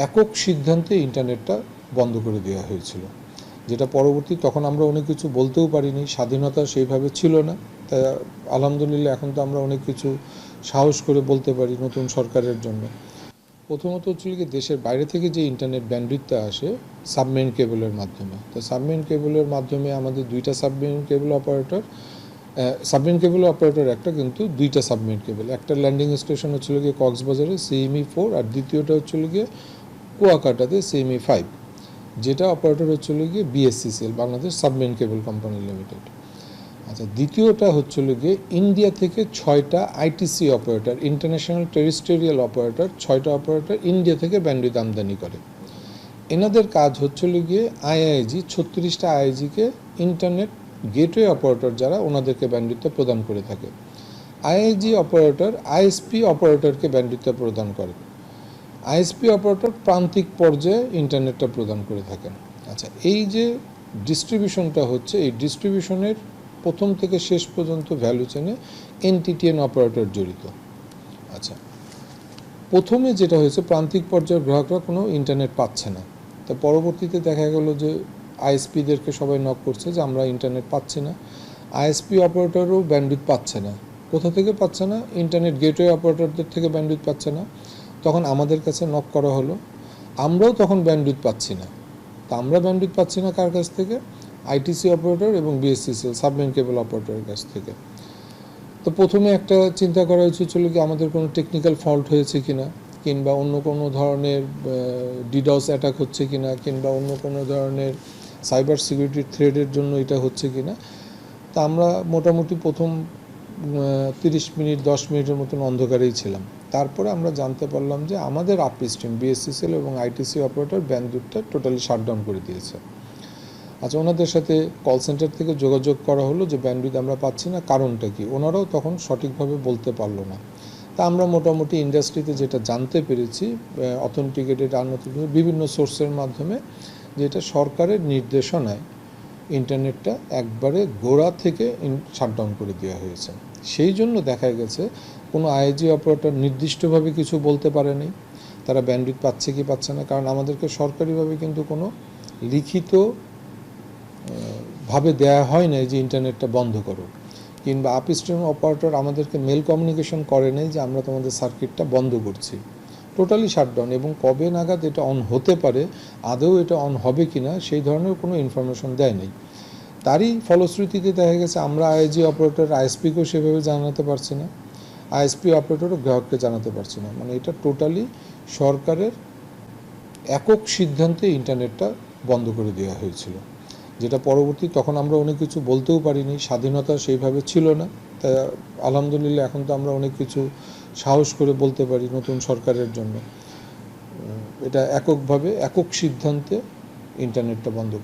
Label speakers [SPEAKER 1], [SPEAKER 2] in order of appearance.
[SPEAKER 1] একক সিদ্ধান্তে ইন্টারনেটটা বন্ধ করে দেওয়া হয়েছিল, যেটা পরবর্তী তখন আমরা অনেক কিছু বলতেও পারিনি, স্বাধীনতা সেইভাবে ছিল না। তাই আলহামদুলিল্লাহ এখন তো আমরা অনেক কিছু সাহস করে বলতে পারি নতুন সরকারের জন্য। প্রথমত হচ্ছে কি, দেশের বাইরে থেকে যে ইন্টারনেট ব্যান্ডউইথটা আসে সাবমেরিন কেবলের মাধ্যমে, তো সাবমেরিন কেবলের মাধ্যমে আমাদের দুইটা submarine cable operator, submarine cable operator একটা, কিন্তু দুইটা সাবমেরিন কেবল, একটা ল্যান্ডিং স্টেশন হচ্ছিল গিয়ে কক্সবাজারে CME-4, আর দ্বিতীয়টা হচ্ছিল গিয়ে কুয়াকাটাতে CME-5, যেটা অপারেটর হচ্ছিল গিয়ে BSCCL, Bangladesh submarine cable company limited. আচ্ছা, দ্বিতীয়টা হচ্ছিল গিয়ে ইন্ডিয়া থেকে 6টা ITC operator, international terrestrial operator, 6টা অপারেটর ইন্ডিয়া থেকে ব্যান্ডউইথ আমদানি করে। এনাদের কাজ হচ্ছিল গিয়ে IIG, 36টা IIG-কে ইন্টারনেট গেটওয়ে অপারেটর যারা, ওনাদেরকে ব্যান্ডউইথটা প্রদান করে থাকে। IIG অপারেটর ISP অপারেটরকে ব্যান্ডউইথটা প্রদান করে। ISP অপারেটর প্রান্তিক পর্যায়ে ইন্টারনেটটা প্রদান করে থাকেন। আচ্ছা, এই যে ডিস্ট্রিবিউশনটা হচ্ছে, এই ডিস্ট্রিবিউশনের প্রথম থেকে শেষ পর্যন্ত ভ্যালু চেনে NTTN অপারেটর জড়িত। আচ্ছা, প্রথমে যেটা হয়েছে, প্রান্তিক পর্যায়ের গ্রাহকরা কোনো ইন্টারনেট পাচ্ছে না, তো পরবর্তীতে দেখা গেল যে ISP-দেরকে সবাই নক করছে যে আমরা ইন্টারনেট পাচ্ছি না। ISP অপারেটরও ব্যান্ডউইথ পাচ্ছে না। কোথা থেকে পাচ্ছে না? ইন্টারনেট গেটওয়ে অপারেটরদের থেকে ব্যান্ডউইথ পাচ্ছে না। তখন আমাদের কাছে নক করা হলো, আমরাও তখন ব্যান্ডউইথ পাচ্ছি না। তা আমরা ব্যান্ডউইথ পাচ্ছি না কার কাছ থেকে? ITC অপারেটর এবং BSCCL সাবমেরিন কেবল অপারেটরের কাছ থেকে। তো প্রথমে একটা চিন্তা করা উচিত ছিল কি, আমাদের কোনো টেকনিক্যাল ফল্ট হয়েছে কিনা, কিংবা অন্য কোনো ধরনের ডিডস অ্যাটাক হচ্ছে কিনা, কিংবা অন্য কোনো ধরনের সাইবার সিকিউরিটি থ্রেটের জন্য এটা হচ্ছে কিনা। তা আমরা মোটামুটি প্রথম 30 মিনিট 10 মিনিটের মতন অন্ধকারেই ছিলাম। তারপরে আমরা জানতে পারলাম যে আমাদের আপস্ট্রিম BSCCL এবং ITC অপারেটর ব্যান্ডউইথটা টোটালি শাটডাউন করে দিয়েছে। আচ্ছা, ওনাদের সাথে কল সেন্টার থেকে যোগাযোগ করা হলো যে ব্যান্ডউইথ আমরা পাচ্ছি না, কারণটা কি? ওনারাও তখন সঠিকভাবে বলতে পারলো না। তা আমরা মোটামুটি ইন্ডাস্ট্রিতে যেটা জানতে পেরেছি, অথেন্টিকেটেড আনঅথেন্টিকেটেড বিভিন্ন সোর্সের মাধ্যমে, যেটা সরকারের নির্দেশনায় ইন্টারনেটটা একবারে গোড়া থেকে শাটডাউন করে দেওয়া হয়েছে। সেই জন্য দেখা গেছে কোনো IIG অপারেটর নির্দিষ্টভাবে কিছু বলতে পারেনি তারা ব্যান্ডউইথ পাচ্ছে কি পাচ্ছে না, কারণ আমাদেরকে সরকারিভাবে কিন্তু কোনো লিখিত ভাবে দেয়া হয় নাই যে ইন্টারনেটটা বন্ধ করো, কিংবা আপস্ট্রিম অপারেটর আমাদেরকে মেল কমিউনিকেশন করে নাই যে আমরা তোমাদের সার্কিটটা বন্ধ করছি, টোটালি শাটডাউন। এবং কবে নাগাদ এটা অন হতে পারে, আদৌ এটা অন হবে কি না, সেই ধরনের কোনো ইনফরমেশন দেয় নাই। তারই ফলশ্রুতিতে দেখা গেছে আমরা IIG অপারেটর ISP-কেও সেভাবে জানাতে পারছি না, ISP অপারেটরও গ্রাহককে জানাতে পারছি না। মানে এটা টোটালি সরকারের একক সিদ্ধান্তে ইন্টারনেটটা বন্ধ করে দেওয়া হয়েছিল, যেটা পরবর্তী তখন আমরা অনেক কিছু বলতেও পারিনি, স্বাধীনতা সেইভাবে ছিল না। তাই আলহামদুলিল্লাহ এখন তো আমরা অনেক কিছু সাহস করে বলতে পারি নতুন সরকারের জন্য। এটা এককভাবে একক সিদ্ধান্তে ইন্টারনেটটা বন্ধ করা।